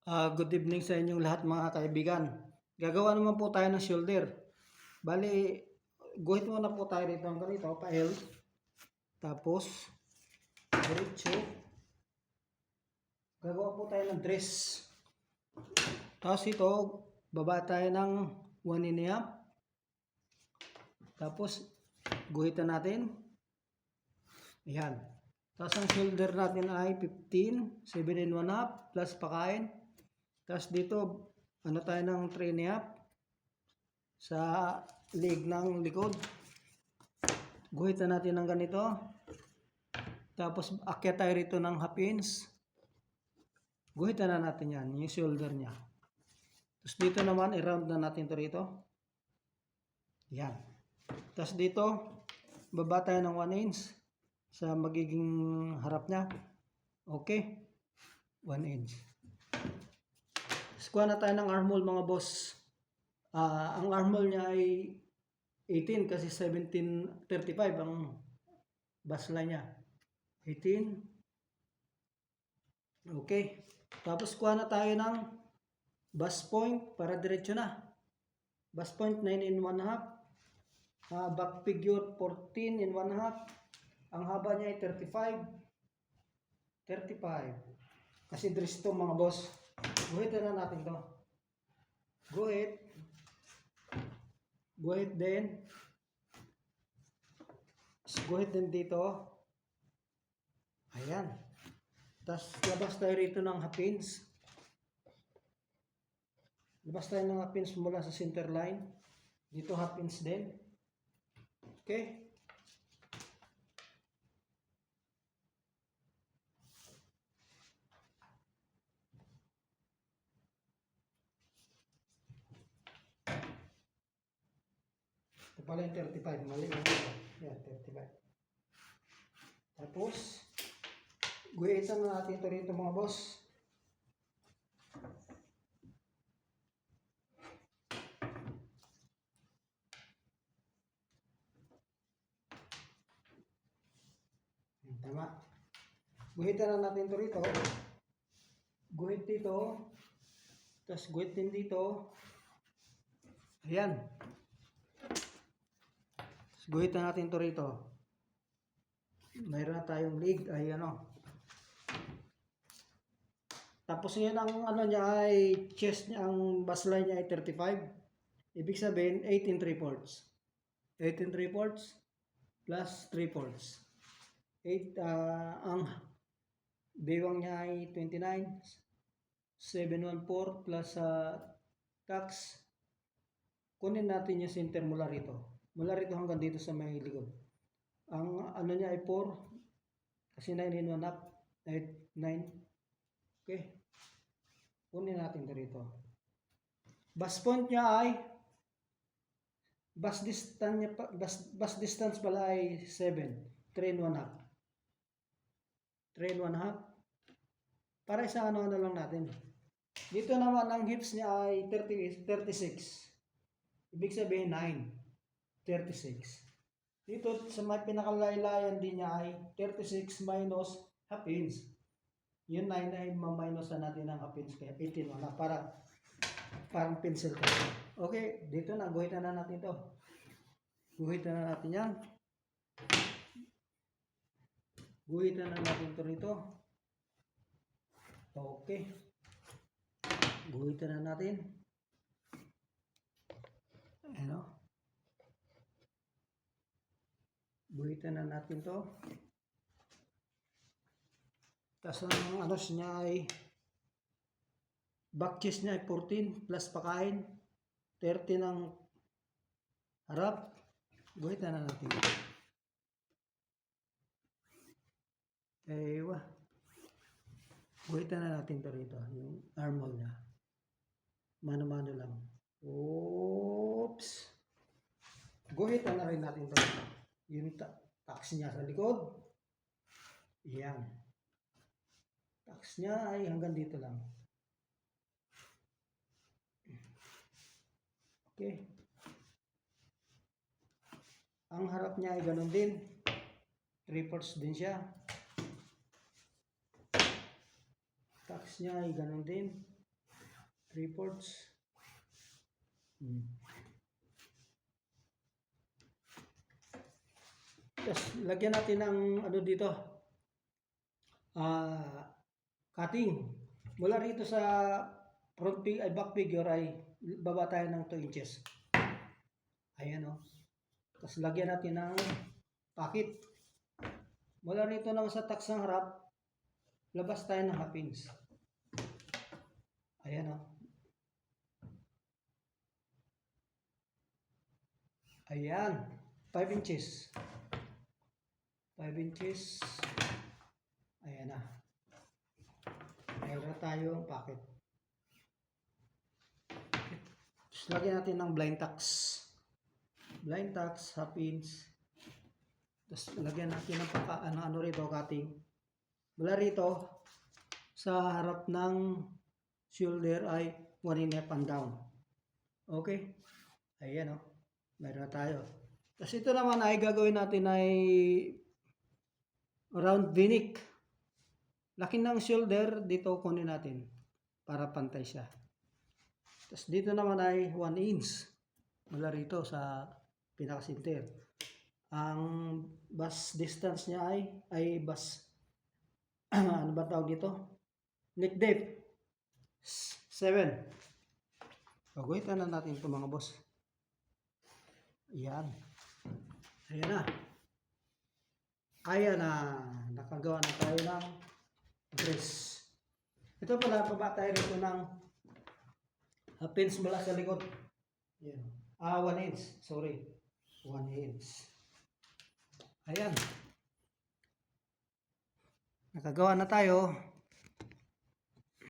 Good evening sa inyong lahat mga kaibigan. Gagawa naman po tayo ng shoulder. Bali, guhit muna po tayo dito ng ganito, pa-L. Tapos, diretso. Gagawa po tayo ng dress. Tapos ito, baba tayo ng 1.5. Tapos, guhitan natin. Ayan. Tapos ang shoulder natin ay 15, 7.5 plus pakain. Tapos dito, ano tayo ng 3.5 sa leg ng likod. Guhitan natin ng ganito. Tapos akyat tayo rito ng half inch. Guhitan na natin yan, yung shoulder niya. Tapos dito naman, i-round na natin ito rito. Yan. Tapos dito, baba tayo ng 1 inch sa magiging harap niya. Okay. 1 inch. Kuha na tayo ng armhole mga boss. Ang armhole niya ay 18 kasi 17.35 ang baseline niya. 18. Okay. Tapos kuha na tayo ng bust point para diretso na. Bust point 9.5. Back figure 14.5. Ang haba niya ay 35. Kasi dress to mga boss. Guhitan na natin to. Guhit din. Guhit din dito. Ayan. Tapos labas tayo rito ng half inch. Labas tayo ng half inch mula sa center line. Dito half inch din. Okay. Ito pala yung 35. Mali. Yan, 35. Tapos, guhitan na natin ito rito mga boss. Tama. Guhitan na natin ito rito. Guhit dito. Tapos guhit din dito. Ayan. Guhitan natin ito rito. Mayroon na tayong leg. Ay ano. Tapos yan ang ano niya ay chest niya, ang baseline niya ay 35. Ibig sabihin 18 3/4. 18 3/4 plus 3/4. 8 ang bewang niya ay 29. 714 plus tax. Kunin natin yung center mula rito. Mula rito hanggang dito sa may likod. Ang ano niya ay 4. Kasi 9.5. 9. Okay. Kunin natin ito rito. Bust point niya ay bust distance pala ay 7. 3.5. 3.5. Para sa ano lang natin. Dito naman ang hips niya ay 36. Ibig sabihin 9. 36. Dito sa may pinakalaylayan din niya ay 36 minus half inch. Yun 9 ay ma-minus na natin ng half inch kaya 18 wala para parang pencil ko. Okay, dito na guhitan na natin to. Guhitan na natin yan. Guhitan na natin to rito. Okay. Guhitan na natin. Ano? Guhitan na natin to. Tapos ang ano niya ay back chest niya ay 14 plus pakain. 30 ng harap. Guhitan na natin. Ewa. Guhitan na natin to rito. Yung armhole niya. Mano-mano lang. Oops. Guhitan na rin natin to. Yung tax niya sa likod. Yan. Tax niya ay hanggang dito lang. Okay. Ang harap niya ay ganun din. 3/4 din siya. Tax niya ay ganun din. 3/4. Tapos, lagyan natin ng ano dito, cutting. Mula rito sa back figure ay baba tayo ng 2 inches. Ayan o. Tapos lagyan natin ng pocket. Mula rito ng sa tax ng harap, labas tayo ng 1/2 inch. Ayan o. Ayan. 5 inches. 5 inches. Ayan na. Mayroon na tayong pocket. Tapos lagyan natin ng blind tax. Blind tax, 1/2 inch. Tapos lagyan natin ng ano rito, cutting. Mula rito, sa harap ng shoulder ay 1.5 and down. Okay? Ayan o. Mayroon na tayo. Tapos ito naman ay gagawin natin ay round V-neck. Laki ng shoulder, dito kunin natin para pantay siya. Tapos dito naman ay 1 inch mula rito sa pinaka-center. Ang bust distance niya ay bust ano ba tawag dito? Neck depth 7. Paguhitan na natin ito mga boss. Ayan. Ayan na. Ayan na. Nakagawa na tayo ng dress. Ito pala, baba tayo rito ng pins mula sa likod. Ayan. 1 inch. Sorry. 1 inch. Ayan. Nakagawa na tayo.